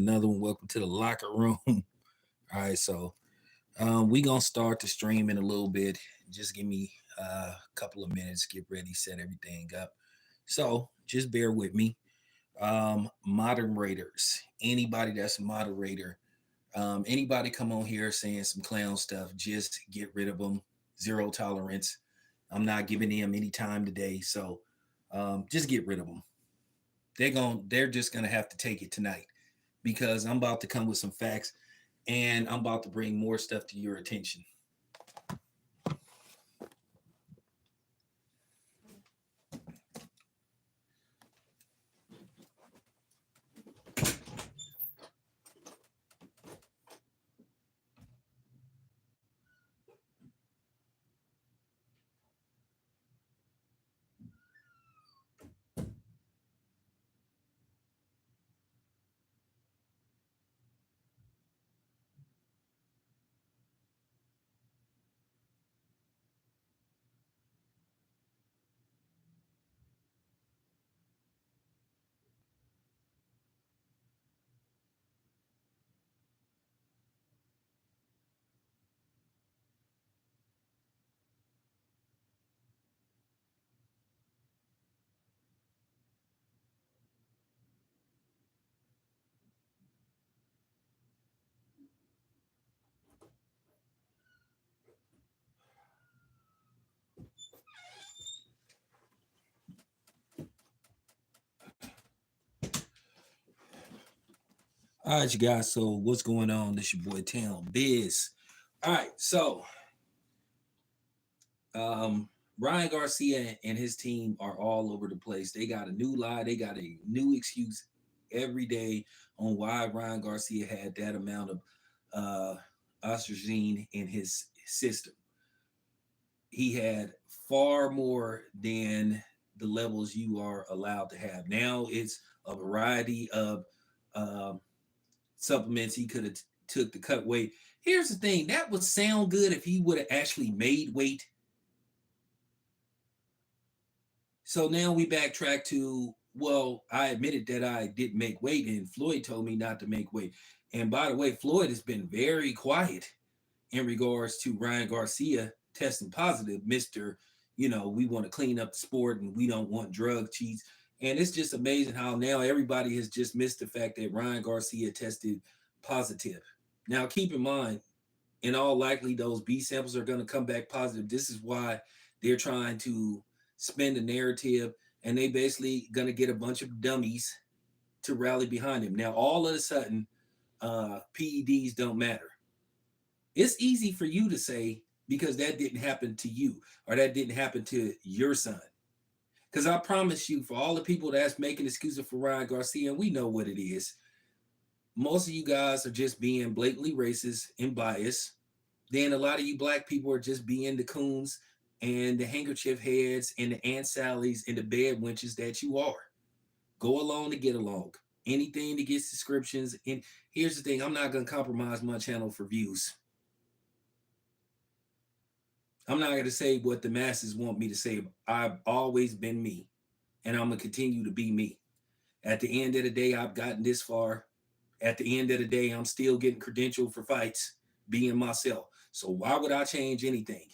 another one. Welcome to the locker room. All right, so we gonna start the stream in a little bit. Just give me a couple of minutes, get ready, set everything up. So just bear with me. Moderators, anybody that's a moderator, anybody come on here saying some clown stuff, just get rid of them. Zero tolerance. I'm not giving them any time today, so just get rid of them. They're just gonna have to take it tonight because I'm about to come with some facts and I'm about to bring more stuff to your attention. All right, you guys. So what's going on? This your boy Town Biz. All right, so um Ryan Garcia and his team are all over the place. They got a new lie, they got a new excuse every day on why Ryan Garcia had that amount of uh oxygen in his system. He had far more than the levels you are allowed to have. Now it's a variety of um, supplements he could have took to cut weight. Here's the thing: that would sound good if he would have actually made weight. So now we backtrack to, well, I admitted that I didn't make weight, and Floyd told me not to make weight. And by the way, Floyd has been very quiet in regards to Ryan Garcia testing positive, Mr. We want to clean up the sport and we don't want drug cheats. And it's just amazing how now everybody has just missed the fact that Ryan Garcia tested positive. Now, keep in mind, in all likely, those B samples are going to come back positive. This is why they're trying to spin the narrative, and they basically going to get a bunch of dummies to rally behind him. Now, all of a sudden, PEDs don't matter. It's easy for you to say because that didn't happen to you or that didn't happen to your son. Because I promise you, for all the people that's making excuses for Ryan Garcia, and we know what it is, most of you guys are just being blatantly racist and biased. Then a lot of you black people are just being the coons and the handkerchief heads and the Aunt Sallies and the bed wenches that you are. Go along to get along. Anything to get subscriptions. And here's the thing, I'm not going to compromise my channel for views. I'm not going to say what the masses want me to say. I've always been me, and I'm going to continue to be me. At the end of the day, I've gotten this far. At the end of the day, I'm still getting credentialed for fights, being myself. So why would I change anything?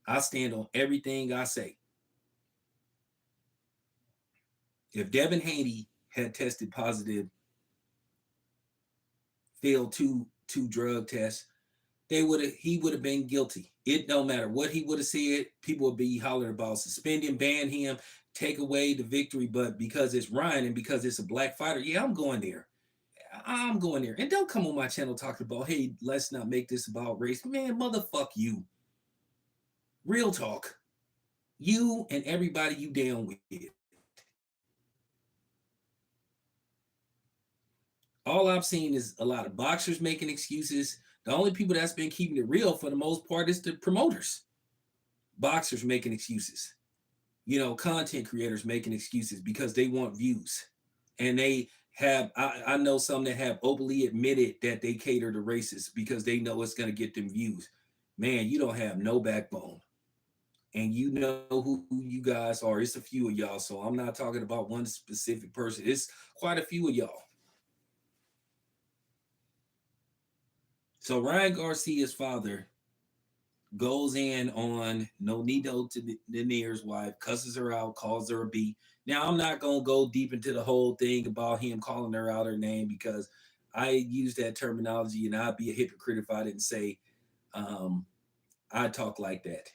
I stand on everything I say. If Devin Haney had tested positive, failed two drug tests, he would have been guilty. It don't matter what he would have said, people would be hollering about suspend him, ban him, take away the victory. But because it's Ryan and because it's a black fighter, yeah, I'm going there. I'm going there. And don't come on my channel talking about, hey, let's not make this about race. Man, motherfuck you. Real talk. You and everybody you down with. All I've seen is a lot of boxers making excuses. The only people that's been keeping it real for the most part is the promoters. Boxers making excuses. Content creators making excuses because they want views. And they have, I know some that have openly admitted that they cater to racists because they know it's going to get them views. Man, you don't have no backbone. And you know who you guys are. It's a few of y'all. So I'm not talking about one specific person. It's quite a few of y'all. So Ryan Garcia's father goes in on Nonito to the Near's wife, cusses her out, calls her a B. Now I'm not gonna go deep into the whole thing about him calling her out her name because I use that terminology and I'd be a hypocrite if I didn't say um, I talk like that.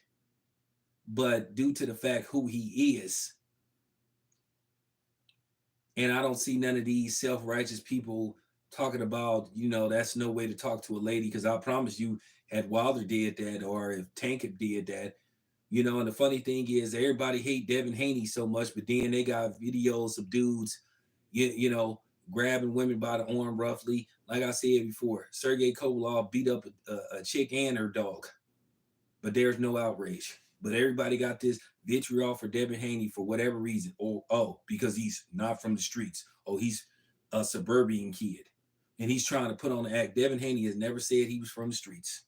But due to the fact who he is, and I don't see none of these self-righteous people talking about, that's no way to talk to a lady. Because I promise you, had Wilder did that, or if Tank had did that, and the funny thing is, everybody hate Devin Haney so much, but then they got videos of dudes, grabbing women by the arm roughly. Like I said before, Sergey Kovalov beat up a chick and her dog, but there's no outrage. But everybody got this vitriol for Devin Haney for whatever reason. Or, oh, because he's not from the streets. Oh, he's a suburban kid. And he's trying to put on the act. Devin Haney has never said he was from the streets.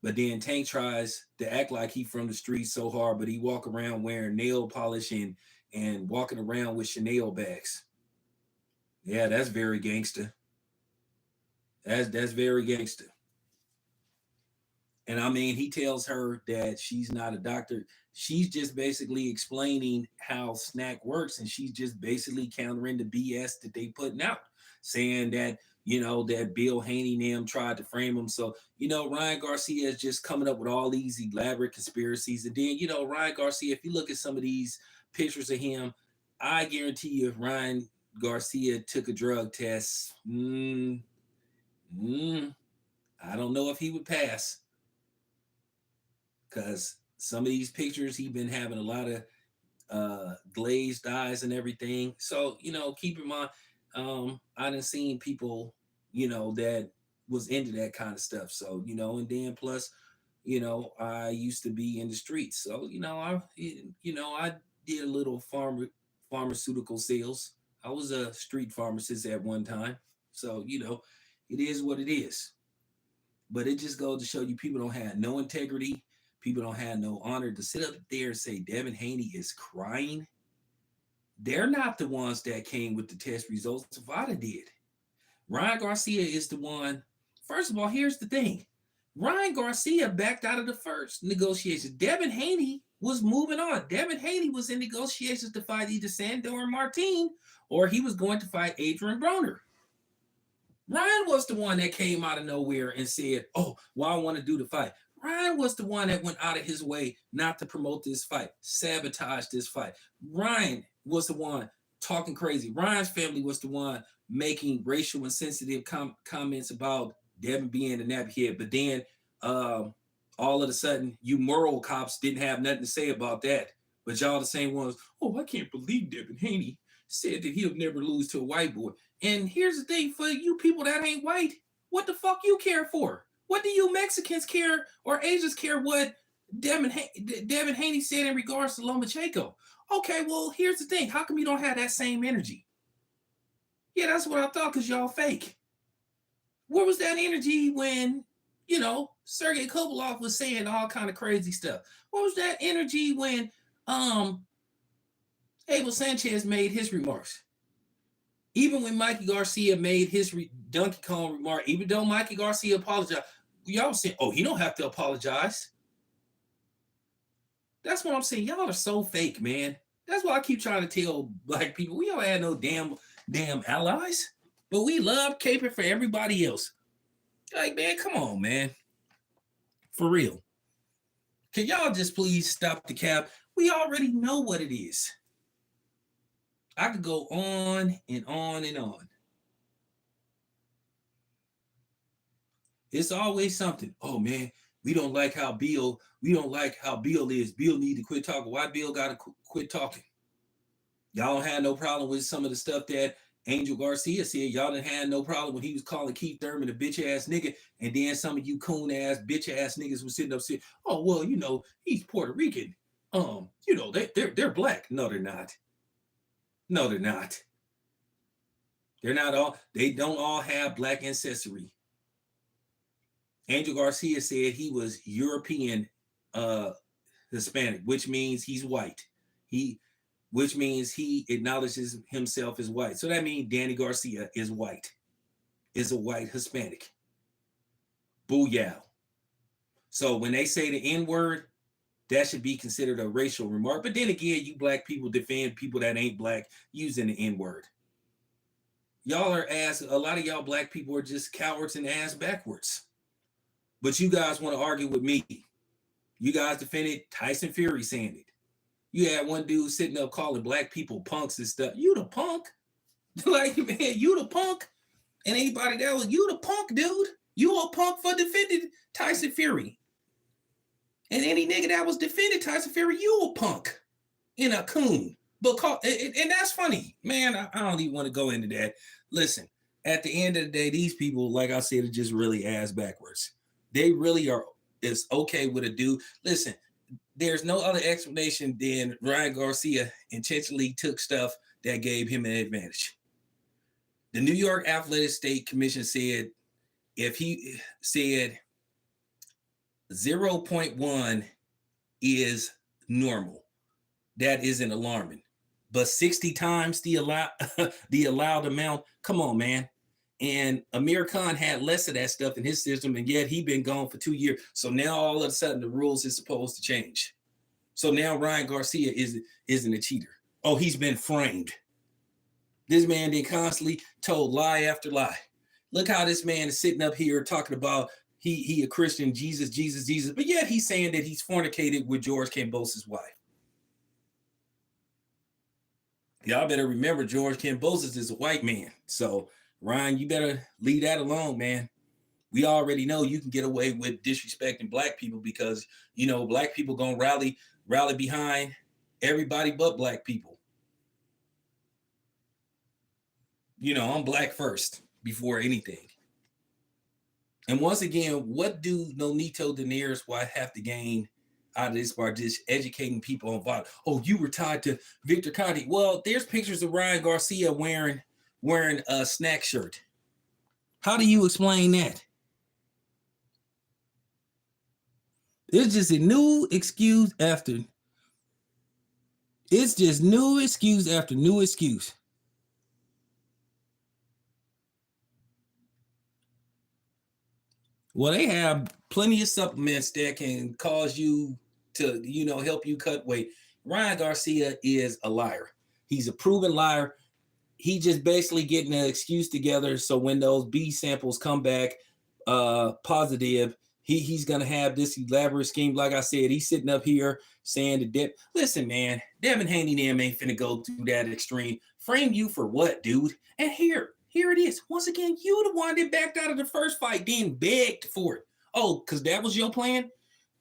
But then Tank tries to act like he from the streets so hard, but he walk around wearing nail polish and walking around with Chanel bags. Yeah, that's very gangster. That's very gangster. And I mean, he tells her that she's not a doctor. She's just basically explaining how snack works, and she's just basically countering the BS that they putting out, saying that that Bill Haney and them tried to frame him. So Ryan Garcia is just coming up with all these elaborate conspiracies, and then Ryan Garcia. If you look at some of these pictures of him, I guarantee you, if Ryan Garcia took a drug test, I don't know if he would pass because some of these pictures he been having a lot of glazed eyes and everything. So keep in mind, I done seen people that was into that kind of stuff. So and then plus, I used to be in the streets, so I did a little pharmaceutical sales. I was a street pharmacist at one time, so it is what it is. But it just goes to show you people don't have no integrity. People don't have no honor to sit up there and say Devin Haney is crying. They're not the ones that came with the test results. Vada did. Ryan Garcia is the one. First of all, here's the thing. Ryan Garcia backed out of the first negotiations. Devin Haney was moving on. Devin Haney was in negotiations to fight either Sandor Martin or he was going to fight Adrian Broner. Ryan was the one that came out of nowhere and said, oh, well, I want to do the fight. Ryan was the one that went out of his way not to promote this fight, sabotage this fight. Ryan was the one talking crazy. Ryan's family was the one making racial insensitive comments about Devin being a nappy head. But then all of a sudden, you moral cops didn't have nothing to say about that. But y'all the same ones, oh, I can't believe Devin Haney said that he'll never lose to a white boy. And here's the thing, for you people that ain't white, what the fuck you care for? What do you Mexicans care or Asians care what Devin Haney said in regards to Lomachenko? Okay, well, here's the thing. How come you don't have that same energy? Yeah, that's what I thought, because y'all fake. Where was that energy when, Sergey Kovalov was saying all kind of crazy stuff? What was that energy when Abel Sanchez made his remarks? Even when Mikey Garcia made his Donkey Kong remark, even though Mikey Garcia apologized, y'all saying, oh, he don't have to apologize. That's what I'm saying. Y'all are so fake, man. That's why I keep trying to tell black people, we don't have no damn allies, but we love caping for everybody else. Like, man, come on, man. For real. Can y'all just please stop the cap? We already know what it is. I could go on and on and on. It's always something. Oh man, we don't like how Bill is. Bill need to quit talking. Why Bill gotta quit talking? Y'all don't have no problem with some of the stuff that Angel Garcia said. Y'all didn't have no problem when he was calling Keith Thurman a bitch ass nigga, and then some of you coon ass bitch ass niggas was sitting up saying, "Oh well, he's Puerto Rican. They're black." No, they're not. No, they're not. They're not all. They don't all have black ancestry. Angel Garcia said he was European Hispanic, which means he's white. Which means he acknowledges himself as white. So that means Danny Garcia is white, is a white Hispanic. Booyah. So when they say the N-word, that should be considered a racial remark. But then again, you black people defend people that ain't black using the N-word. Y'all are ass, a lot of y'all black people are just cowards and ass backwards. But you guys want to argue with me. You guys defended Tyson Fury saying it. You had one dude sitting up calling black people punks and stuff. You the punk? Like, man, you the punk? And anybody that was, you the punk, dude. You a punk for defending Tyson Fury. And any nigga that was defending Tyson Fury, you a punk and a coon. And that's funny. Man, I don't even want to go into that. Listen, at the end of the day, these people, like I said, are just really ass backwards. They really are. It's okay with a dude. Listen, there's no other explanation than Ryan Garcia intentionally took stuff that gave him an advantage. The New York Athletic State Commission said if he said 0.1 is normal, that isn't alarming. But 60 times the allowed amount, come on, man. And Amir Khan had less of that stuff in his system, and yet he been gone for 2 years. So now all of a sudden the rules is supposed to change. So now Ryan Garcia isn't a cheater. Oh, he's been framed. This man then constantly told lie after lie. Look how this man is sitting up here talking about he a Christian, Jesus, Jesus, Jesus, but yet he's saying that he's fornicated with George Kambosos' wife. Y'all better remember George Kambosos is a white man. So Ryan, you better leave that alone, man. We already know you can get away with disrespecting black people because, you know, black people gonna rally behind everybody but black people. You know, I'm black first before anything. And once again, what do Nonito Donaire's wife have to gain out of this by just educating people on violence? Oh, you were tied to Victor Conti. Well, there's pictures of Ryan Garcia wearing a snack shirt. How do you explain that? It's just a new excuse after. It's just new excuse after new excuse. Well, they have plenty of supplements that can cause you to, you know, help you cut weight. Ryan Garcia is a liar. He's a proven liar. He just basically getting an excuse together so when those B samples come back positive, he's gonna have this elaborate scheme. Like I said, he's sitting up here saying that listen, man, Devin Haney them ain't finna go to that extreme. Frame you for what, dude? And here it is. Once again, you the one that backed out of the first fight, then begged for it. Oh, because that was your plan?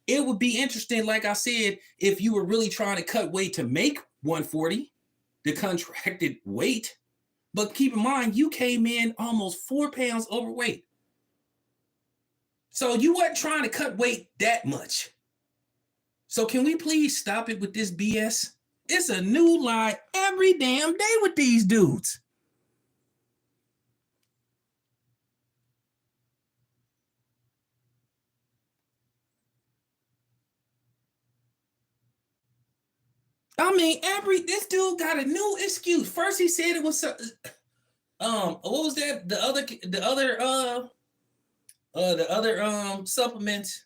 It would be interesting, like I said, if you were really trying to cut weight to make 140, the contracted weight. But keep in mind, you came in almost 4 pounds overweight. So you weren't trying to cut weight that much. So can we please stop it with this BS? It's a new lie every damn day with these dudes. I mean, this dude got a new excuse. First he said it was what was that? The other supplement,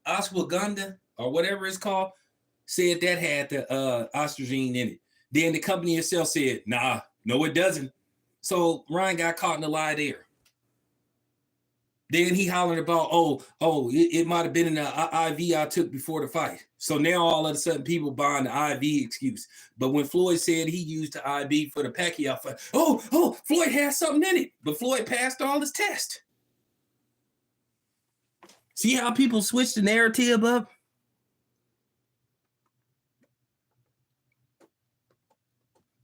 ashwagandha or whatever it's called, said that had the ostrogene in it. Then the company itself said, nah, no, it doesn't. So Ryan got caught in the lie there. Then he hollered about, it might have been in the IV I took before the fight. So now all of a sudden people buying the IV excuse. But when Floyd said he used the IV for the Pacquiao fight, Floyd has something in it. But Floyd passed all his tests. See how people switch the narrative up?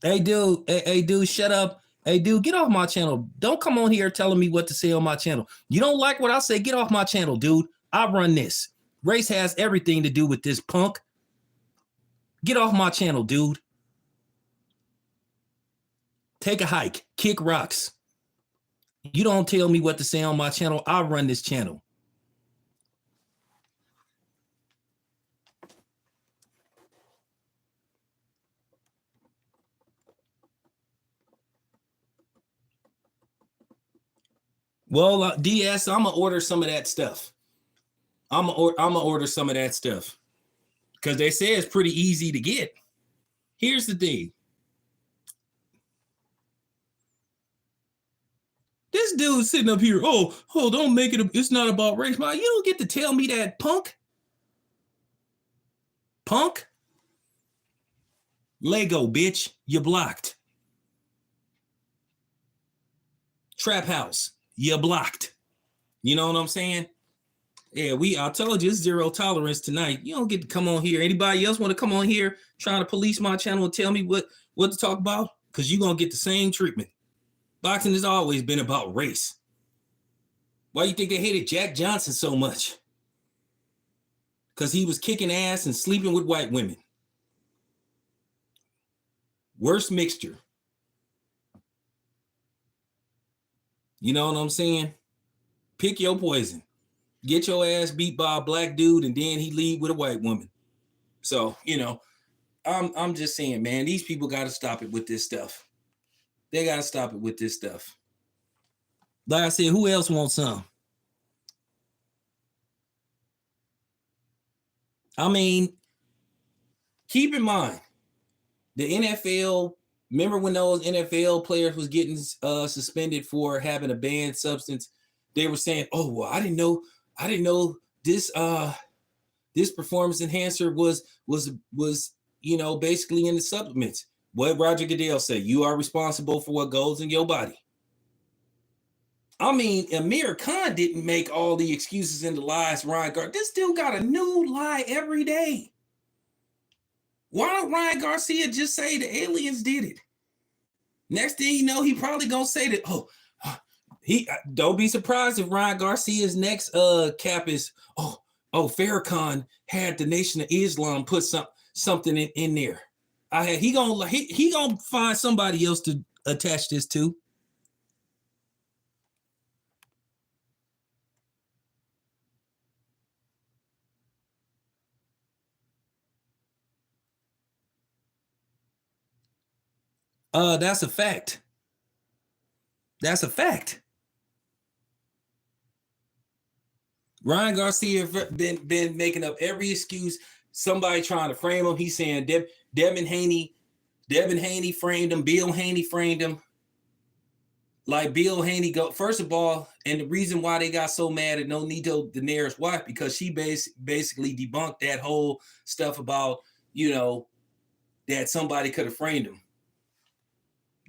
Hey, dude, shut up. Hey, dude, get off my channel. Don't come on here telling me what to say on my channel. You don't like what I say, get off my channel, dude. I run this. Race has everything to do with this, punk. Get off my channel, dude. Take a hike. Kick rocks. You don't tell me what to say on my channel. I run this channel. Well, DS, I'm gonna order some of that stuff. I'm gonna order some of that stuff because they say it's pretty easy to get. Here's the thing. This dude sitting up here, don't make it. It's not about race. Man, you don't get to tell me that, punk. Punk. Lego, bitch. You blocked. Trap house. You blocked. You know what I'm saying? Yeah, I told you it's zero tolerance tonight. You don't get to come on here. Anybody else want to come on here trying to police my channel and tell me what to talk about? Because you're going to get the same treatment. Boxing has always been about race. Why do you think they hated Jack Johnson so much? Because he was kicking ass and sleeping with white women. Worst mixture. You know what I'm saying? Pick your poison. Get your ass beat by a black dude and then he leave with a white woman. So, I'm just saying, man, these people got to stop it with this stuff. They got to stop it with this stuff. Like I said, who else wants some? I mean, keep in mind, the NFL, remember when those NFL players was getting suspended for having a banned substance? They were saying, "Oh, well, I didn't know this this performance enhancer was basically in the supplements." What Roger Goodell said, you are responsible for what goes in your body. I mean, Amir Khan didn't make all the excuses and the lies. Ryan Garcia, this dude got a new lie every day. Why don't Ryan Garcia just say the aliens did it? Next thing you know, he probably gonna say that. He don't be surprised if Ryan Garcia's next cap is Farrakhan had the Nation of Islam put something in there. He gonna find somebody else to attach this to. That's a fact. That's a fact. Ryan Garcia been making up every excuse. Somebody trying to frame him. He's saying Devin Haney framed him. Bill Haney framed him. Like Bill Haney first of all, and the reason why they got so mad at Nonito Donaire's wife, because she basically debunked that whole stuff about, that somebody could have framed him.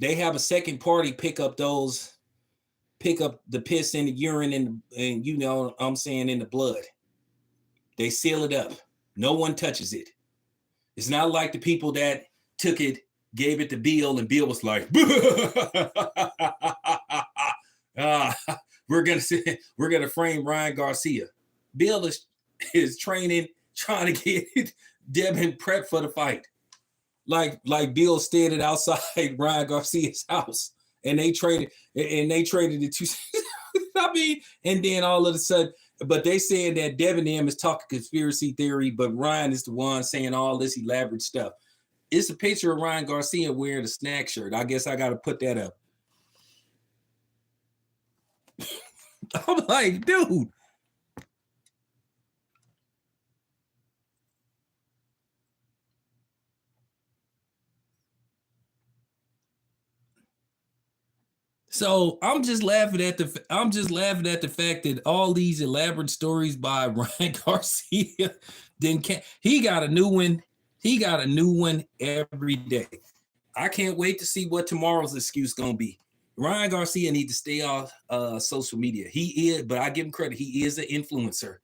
They have a second party pick up the piss and the urine and in the blood. They seal it up. No one touches it. It's not like the people that took it, gave it to Bill, and Bill was like, we're gonna frame Ryan Garcia. Bill is training, trying to get Devin prepped for the fight. Like Bill standing outside Ryan Garcia's house, and they traded it to. I mean, and then all of a sudden, but they saying that Devin M is talking conspiracy theory, but Ryan is the one saying all this elaborate stuff. It's a picture of Ryan Garcia wearing a snack shirt. I guess I got to put that up. I'm like, dude. So I'm just laughing at the fact that all these elaborate stories by Ryan Garcia he got a new one. He got a new one every day. I can't wait to see what tomorrow's excuse gonna be. Ryan Garcia needs to stay off social media. He is, but I give him credit. He is an influencer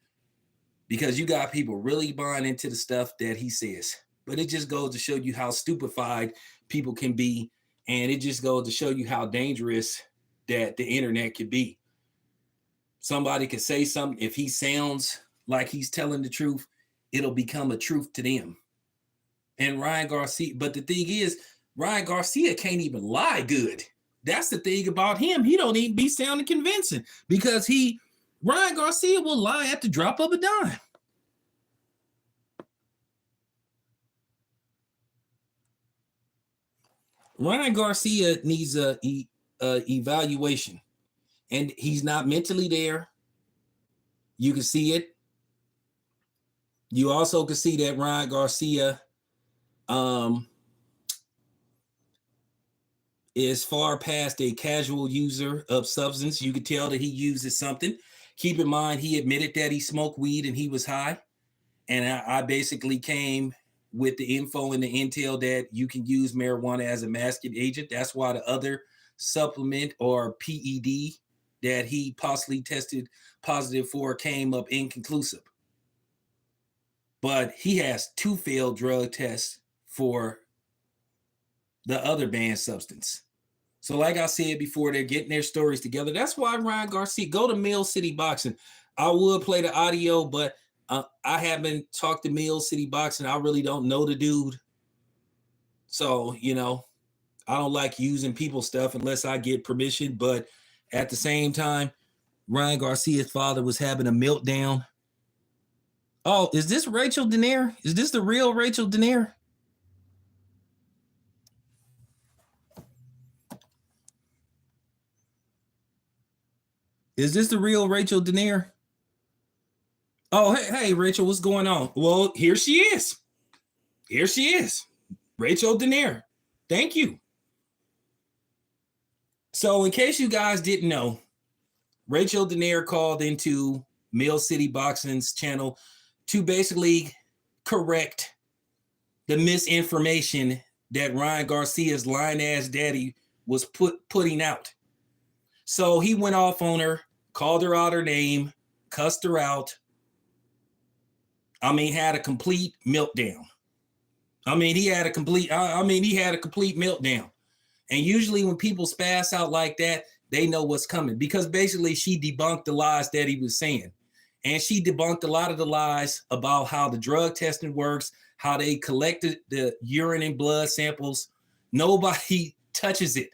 because you got people really buying into the stuff that he says. But it just goes to show you how stupefied people can be. And it just goes to show you how dangerous that the internet could be. Somebody could say something. If he sounds like he's telling the truth, it'll become a truth to them. And Ryan Garcia, but the thing is, Ryan Garcia can't even lie good. That's the thing about him. He don't even be sounding convincing because Ryan Garcia will lie at the drop of a dime. Ryan Garcia needs a evaluation. and he's not mentally there. You can see it. You also can see that Ryan Garcia is far past a casual user of substance. You could tell that he uses something. Keep in mind, he admitted that he smoked weed and he was high. And I basically came with the info and the intel that you can use marijuana as a masking agent. That's why the other supplement or PED that he possibly tested positive for came up inconclusive. But he has 2 failed drug tests for the other banned substance. So like I said before, they're getting their stories together. That's why Ryan Garcia, go to Mill City Boxing. I would play the audio, but I haven't talked to Mill City Boxing. I really don't know the dude. So, you know, I don't like using people's stuff unless I get permission. But at the same time, Ryan Garcia's father was having a meltdown. Oh, is this Rachel Donaire? Is this the real Rachel Donaire? Is this the real Rachel Donaire? Oh, hey, Rachel, what's going on? Well, here she is. Here she is. Rachel Donaire. Thank you. So in case you guys didn't know, Rachel Donaire called into Mill City Boxing's channel to basically correct the misinformation that Ryan Garcia's lying-ass daddy was putting out. So he went off on her, called her out her name, cussed her out. I mean, had a complete meltdown. He had a complete meltdown. And usually when people spaz out like that, they know what's coming, because basically she debunked the lies that he was saying. And she debunked a lot of the lies about how the drug testing works, how they collected the urine and blood samples. Nobody touches it.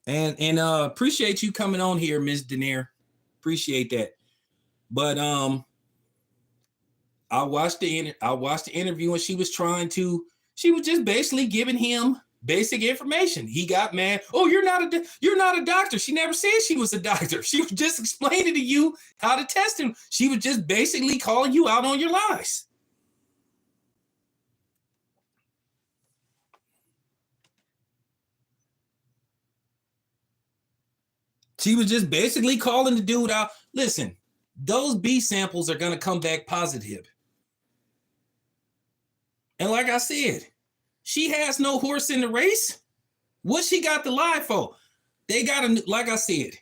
And appreciate you coming on here, Ms. Donaire. Appreciate that. But I watched the interview, and she was just basically giving him basic information. He got mad. Oh, you're not a doctor. She never said she was a doctor. She was just explaining to you how to test him. She was just basically calling you out on your lies. She was just basically calling the dude out. Listen, those B samples are going to come back positive. And like I said, she has no horse in the race. What she got to lie for? They got like I said,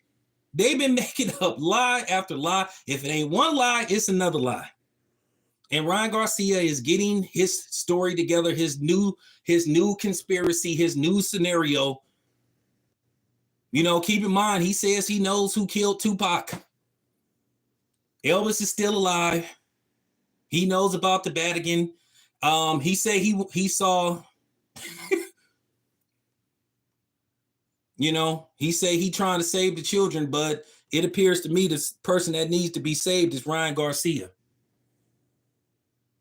they've been making up lie after lie. If it ain't one lie, it's another lie. And Ryan Garcia is getting his story together, his new conspiracy, his new scenario. You know, keep in mind, he says he knows who killed Tupac. Elvis is still alive. He knows about the Vatican. He said he saw, you know, he said he trying to save the children, but it appears to me the person that needs to be saved is Ryan Garcia.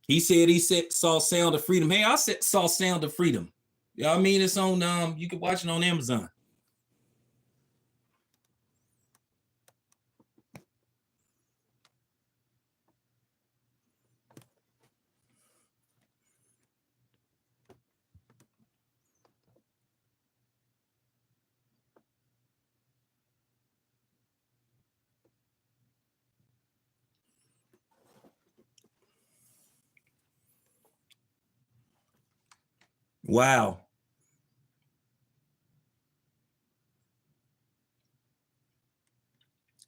He said saw Sound of Freedom. Hey, I saw Sound of Freedom. Yeah, I mean, it's on you can watch it on Amazon. Wow.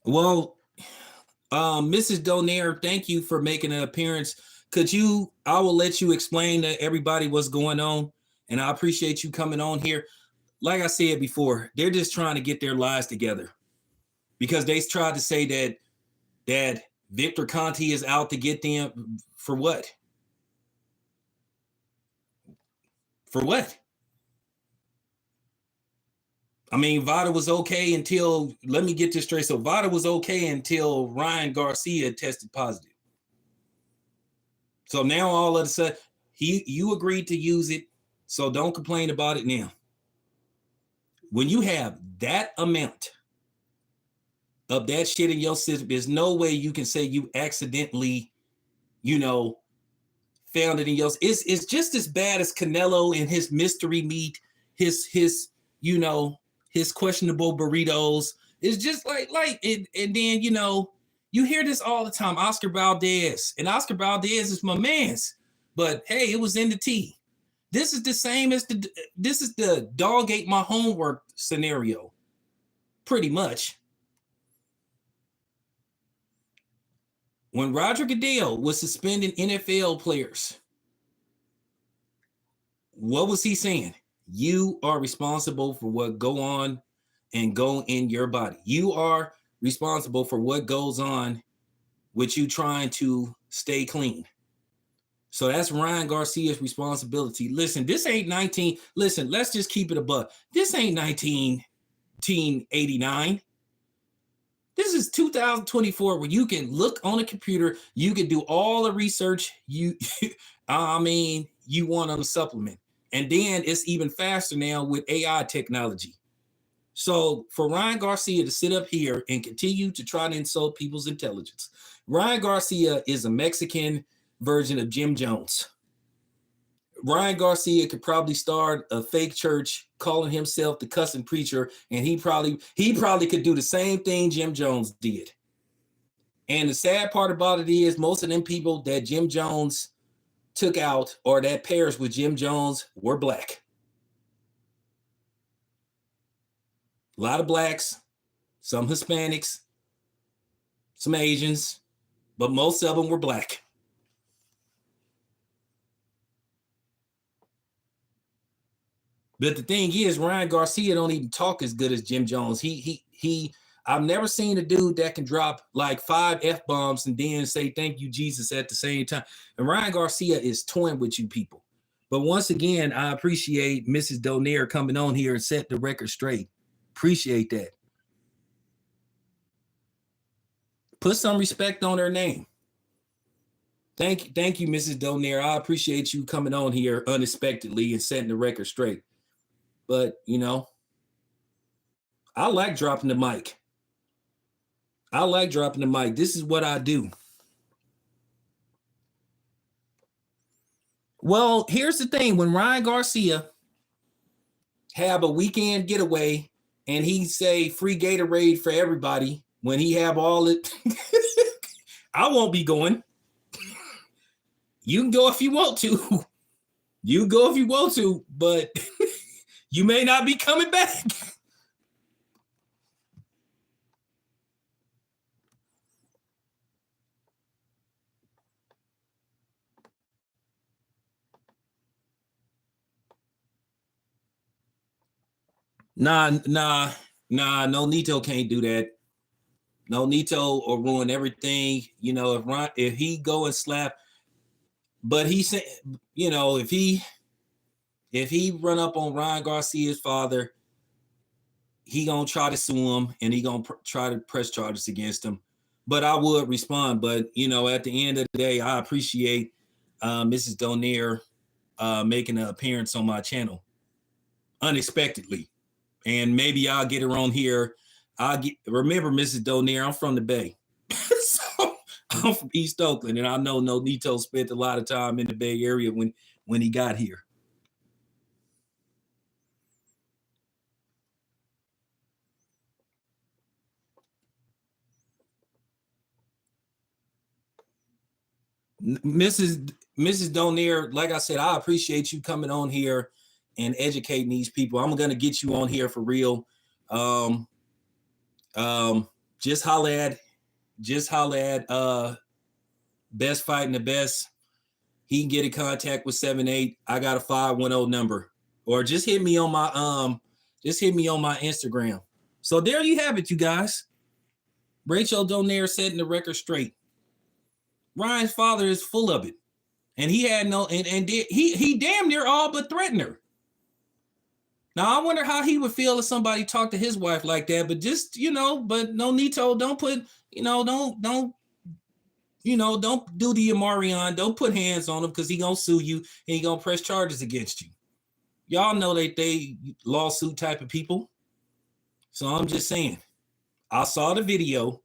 Well, Mrs. Donaire, thank you for making an appearance. I will let you explain to everybody what's going on, and I appreciate you coming on here. Like I said before, they're just trying to get their lies together, because they tried to say that Victor Conti is out to get them for what? For what? I mean, Vada was okay until, let me get this straight. So Vada was okay until Ryan Garcia tested positive. So now all of a sudden, you agreed to use it, so don't complain about it now. When you have that amount of that shit in your system, there's no way you can say you accidentally, you know, found it in your. It's just as bad as Canelo and his mystery meat, his you know, his questionable burritos. It's just like it, and then you hear this all the time. Oscar Valdez is my man's, but hey, it was in the tea. This is the same as this is the dog ate my homework scenario, pretty much. When Roger Goodell was suspending NFL players, what was he saying? You are responsible for what go on and go in your body. You are responsible for what goes on with you trying to stay clean. So that's Ryan Garcia's responsibility. Listen, this ain't 19. Listen, let's just keep it a buck. This ain't 1989. This is 2024 where you can look on a computer, you can do all the research you want on a supplement. And then it's even faster now with AI technology. So for Ryan Garcia to sit up here and continue to try to insult people's intelligence, Ryan Garcia is a Mexican version of Jim Jones. Ryan Garcia could probably start a fake church calling himself the cussing preacher, and he probably could do the same thing Jim Jones did. And the sad part about it is most of them people that Jim Jones took out or that perished with Jim Jones were black. A lot of blacks, some Hispanics, some Asians, but most of them were black. But the thing is, Ryan Garcia don't even talk as good as Jim Jones. I've never seen a dude that can drop like 5 F-bombs and then say thank you, Jesus, at the same time. And Ryan Garcia is toying with you people. But once again, I appreciate Mrs. Donaire coming on here and set the record straight. Appreciate that. Put some respect on her name. Thank you, Mrs. Donaire. I appreciate you coming on here unexpectedly and setting the record straight. But, I like dropping the mic. This is what I do. Well, here's the thing. When Ryan Garcia have a weekend getaway and he say free Gatorade for everybody, when he have all it, I won't be going. You can go if you want to. You go if you want to, but you may not be coming back. Nah, no Nito can't do that. No Nito or ruin everything. If he go and slap, but he said, if he run up on Ryan Garcia's father, he gonna try to sue him and he gonna try to press charges against him. But I would respond. But at the end of the day, I appreciate Mrs. Donaire making an appearance on my channel unexpectedly. And maybe I'll get her on here. Remember, Mrs. Donaire, I'm from the Bay. So I'm from East Oakland, and I know Nito spent a lot of time in the Bay Area when he got here. Mrs. Donaire, like I said, I appreciate you coming on here and educating these people. I'm gonna get you on here for real. Just holla at Best Fighting the Best. He can get in contact with 7-8. I got a 510 number, or just hit me on my Instagram. So there you have it, you guys. Rachel Donaire setting the record straight. Ryan's father is full of it, and he had he damn near all but threatened her. Now I wonder how he would feel if somebody talked to his wife like that. But just but no Nito, don't put don't don't do the Amarion. Don't put hands on him because he gonna sue you and he gonna press charges against you. Y'all know that they lawsuit type of people. So I'm just saying, I saw the video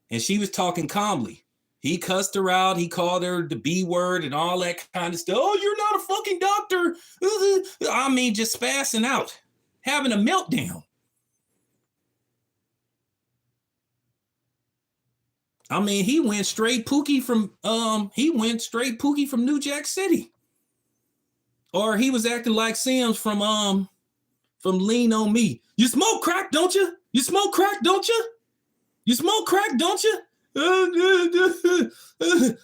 and she was talking calmly. He cussed her out. He called her the B word and all that kind of stuff. Oh, you're not a fucking doctor. I mean, just spazzing out, having a meltdown. I mean, he went straight Pookie from New Jack City. Or he was acting like Sims from Lean on Me. You smoke crack, don't you? You smoke crack, don't you? You smoke crack, don't you?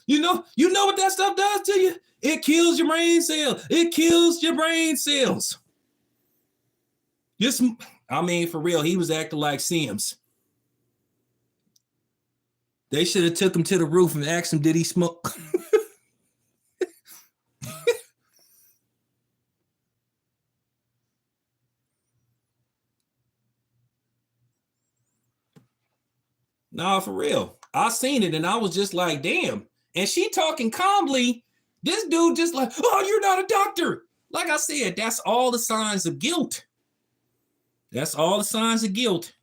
You know what that stuff does to you? It kills your brain cells. It kills your brain cells. I mean, for real, he was acting like Sims. They should have took him to the roof and asked him, did he smoke? Nah, for real. I seen it and I was just like, damn. And she talking calmly. This dude just like, oh, you're not a doctor. Like I said, that's all the signs of guilt. That's all the signs of guilt.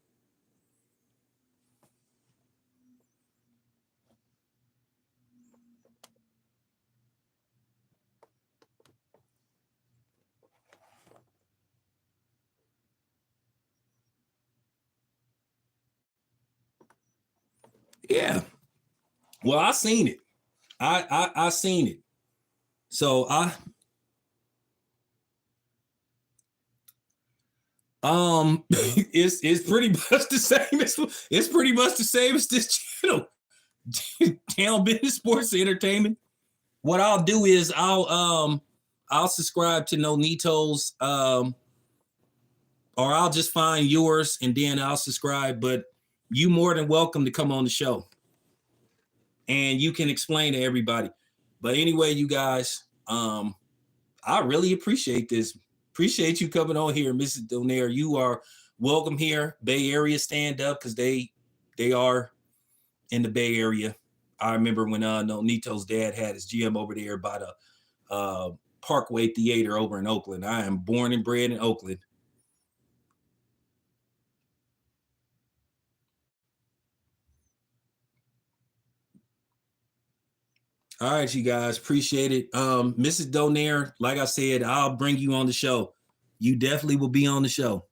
Yeah. Well, I seen it. I seen it. So it's pretty much the same. It's pretty much the same as this channel. Channel Business Sports Entertainment. What I'll do is I'll subscribe to Nonito's or I'll just find yours and then I'll subscribe. But you more than welcome to come on the show. And you can explain to everybody. But anyway, you guys, I really appreciate this. Appreciate you coming on here, Mrs. Donaire. You are welcome here. Bay Area stand up because they are in the Bay Area. I remember when Nito's dad had his gym over there by the Parkway Theater over in Oakland. I am born and bred in Oakland. All right, you guys, appreciate it. Mrs. Donaire, like I said, I'll bring you on the show. You definitely will be on the show.